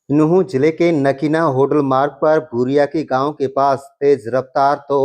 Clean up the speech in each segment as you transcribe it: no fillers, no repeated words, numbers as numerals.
नुहू जिले के नकीना होडल मार्ग पर भूरिया की गांव के पास तेज रफ्तार तो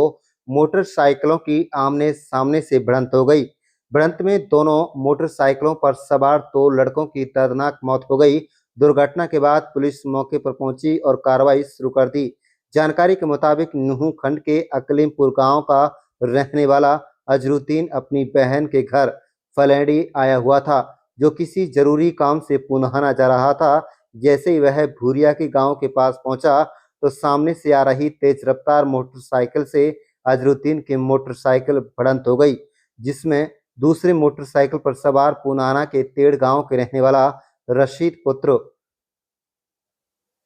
मोटरसाइकिलों की आमने सामने से भिड़ंत हो गई। भिड़ंत में दोनों मोटरसाइकिलों पर सवार दो लड़कों की दर्दनाक मौत हो गई। दुर्घटना के बाद पुलिस मौके पर पहुंची और कार्रवाई शुरू कर दी। जानकारी के मुताबिक नुहू खंड के अकलीमपुर गांव का रहने वाला अजरुद्दीन अपनी बहन के घर फलेंडी आया हुआ था, जो किसी जरूरी काम से पुनाहाना जा रहा था। जैसे ही वह भूरिया के गांव के पास पहुंचा तो सामने से आ रही तेज रफ्तार मोटरसाइकिल से अजरुद्दीन की मोटरसाइकिल भिड़ंत हो गई, जिसमें दूसरे मोटरसाइकिल पर सवार पुनाना के तेड़ गांव के रहने वाला रशीद पुत्र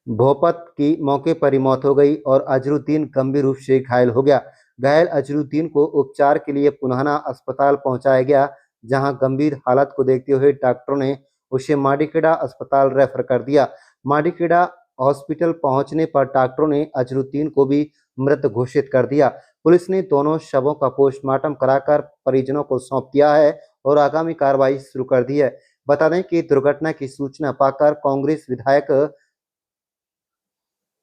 भोपत की मौके पर ही मौत हो गई और अजरुद्दीन गंभीर रूप से घायल हो गया। घायल अजरुद्दीन को उपचार के लिए पुनाना अस्पताल पहुंचाया गया, जहां गंभीर हालत को देखते हुए डॉक्टरों ने उसे माडीखेड़ा अस्पताल रेफर कर दिया। माडीखेड़ा हॉस्पिटल पहुंचने पर डॉक्टरों ने अजरुद्दीन को भी मृत घोषित कर दिया। पुलिस ने दोनों शवों का पोस्टमार्टम कराकर परिजनों को सौंप दिया है और आगामी कार्रवाई शुरू कर दी है। बता दें कि दुर्घटना की सूचना पाकर कांग्रेस विधायक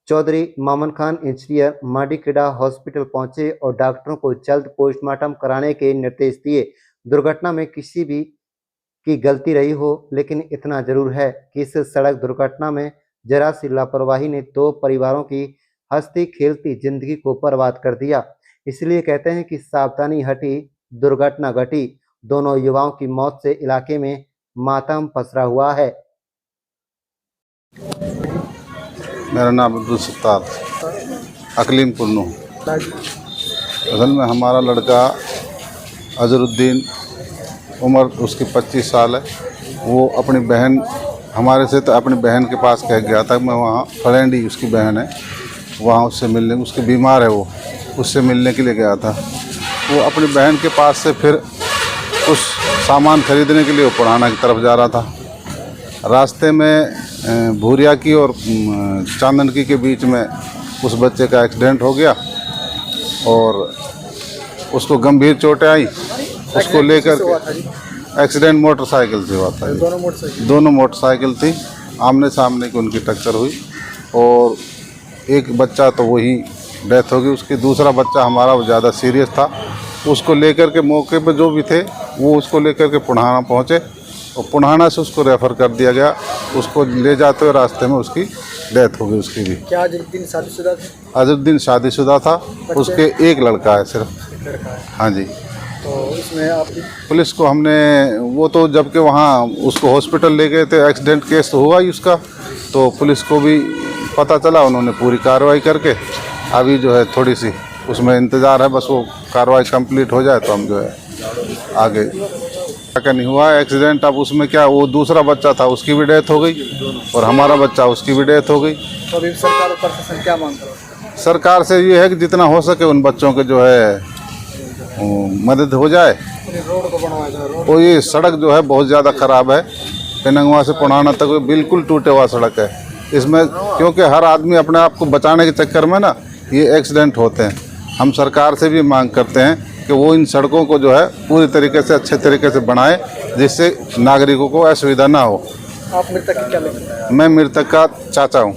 चौधरी मामन खान इंजीनियर माडीखेड़ा हॉस्पिटल पहुंचे और डॉक्टरों को जल्द पोस्टमार्टम कराने के निर्देश दिए। दुर्घटना में किसी भी की गलती रही हो, लेकिन इतना जरूर है कि इस सड़क दुर्घटना में जरा सी लापरवाही ने दो परिवारों की हंसती खेलती जिंदगी को बर्बाद कर दिया। इसलिए कहते हैं कि सावधानी हटी दुर्घटना घटी। दोनों युवाओं की मौत से इलाके में मातम पसरा हुआ है। मेरा नाम अब्दुल सत्तार, अकलीमपुर नुहू। असल में हमारा लड़का अजरुद्दीन, उम्र उसकी 25 साल है। वो अपनी बहन हमारे से तो अपनी बहन के पास कह गया था। मैं वहाँ फलेंडी उसकी बहन है, वहाँ उससे मिलने, उसकी बीमार है, वो उससे मिलने के लिए गया था। वो अपनी बहन के पास से फिर कुछ सामान खरीदने के लिए वो पुराना की तरफ जा रहा था। रास्ते में भूरिया की और चांदनकी के बीच में उस बच्चे का एक्सीडेंट हो गया और उसको गंभीर चोटें आई। उसको लेकर एक्सीडेंट मोटरसाइकिल से हुआ था। दोनों मोटरसाइकिल थी, आमने सामने की उनकी टक्कर हुई और एक बच्चा तो वही डेथ हो गई उसकी। दूसरा बच्चा हमारा वो ज़्यादा सीरियस था। उसको लेकर के मौके पर जो भी थे वो उसको लेकर के पुनाना पहुँचे और पुनाना से उसको रेफ़र कर दिया गया। उसको ले जाते हुए रास्ते में उसकी डेथ हो गई उसकी भी। क्या अजरुद्दीन शादीशुदा था? अजरुद्दीन शादीशुदा था, उसके एक लड़का है सिर्फ। हाँ जी। तो इसमें आप पुलिस को हमने वो तो जबकि वहाँ उसको हॉस्पिटल ले गए थे, एक्सीडेंट केस तो हुआ ही उसका, तो पुलिस को भी पता चला। उन्होंने पूरी कार्रवाई करके अभी जो है थोड़ी सी उसमें इंतज़ार है, बस वो कार्रवाई कंप्लीट हो जाए तो हम जो है आगे का नहीं हुआ एक्सीडेंट। अब उसमें क्या, वो दूसरा बच्चा था उसकी भी डेथ हो गई और हमारा बच्चा उसकी भी डेथ हो गई। तो अभी सरकार और प्रशासन क्या मांग कर रहा है? सरकार से ये है कि जितना हो सके उन बच्चों के जो है मदद हो जाए। रोड को बनवाया जाए। रोड और ये सड़क जो है बहुत ज़्यादा ख़राब है। पेनंगवा से पुनाना तक बिल्कुल टूटे हुआ सड़क है। इसमें क्योंकि हर आदमी अपने आप को बचाने के चक्कर में ना ये एक्सीडेंट होते हैं। हम सरकार से भी मांग करते हैं कि वो इन सड़कों को जो है पूरी तरीके से अच्छे तरीके से बनाए, जिससे नागरिकों को असुविधा ना हो। आप मृतक की क्या लगता है? मैं मृतक का चाचा हूँ।